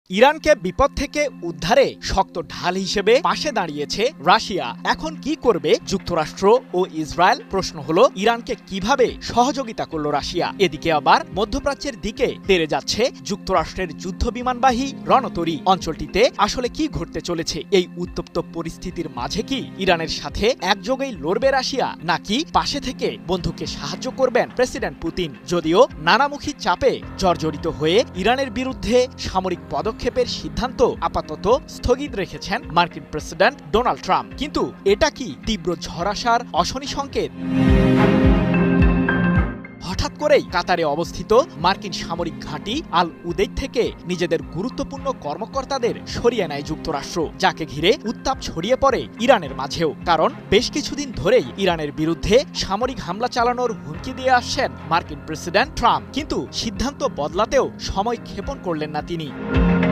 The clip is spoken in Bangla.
ইরানকে বিপদ থেকে উদ্ধারে শক্ত ঢাল হিসেবে পাশে দাঁড়িয়েছে রাশিয়া। এখন কি করবে যুক্তরাষ্ট্র ও ইসরায়েল? প্রশ্ন হলো, ইরানকে কিভাবে সহযোগিতা করল রাশিয়া? এদিকে আবার মধ্যপ্রাচ্যের দিকে তেড়ে যাচ্ছে যুক্তরাষ্ট্রের যুদ্ধ বিমানবাহী রণতরী। অঞ্চলটিতে আসলে কি ঘটতে চলেছে? এই উত্তপ্ত পরিস্থিতির মাঝে কি ইরানের সাথে একযোগেই লড়বে রাশিয়া, নাকি পাশে থেকে বন্ধুকে সাহায্য করবেন প্রেসিডেন্ট পুতিন? যদিও নানামুখী চাপে জর্জরিত হয়ে ইরানের বিরুদ্ধে সামরিক পদক্ষেপের সিদ্ধান্ত আপাতত স্থগিত রেখেছেন মার্কিন প্রেসিডেন্ট ডোনাল্ড ট্রাম্প, কিন্তু এটা কি তীব্র ঝড় আসার অশনি সংকেত? হঠাৎ করেই কাতারে অবস্থিত মার্কিন সামরিক ঘাঁটি আল উদেইদ থেকে নিজেদের গুরুত্বপূর্ণ কর্মকর্তাদের সরিয়ে নেয় যুক্তরাষ্ট্র, যাকে ঘিরে উত্তাপ ছড়িয়ে পড়ে ইরানের মাঝেও। কারণ বেশ কিছুদিন ধরেই ইরানের বিরুদ্ধে সামরিক হামলা চালানোর হুমকি দিয়ে আসছেন মার্কিন প্রেসিডেন্ট ট্রাম্প, কিন্তু সিদ্ধান্ত বদলাতেও সময় ক্ষেপণ করলেন না তিনি।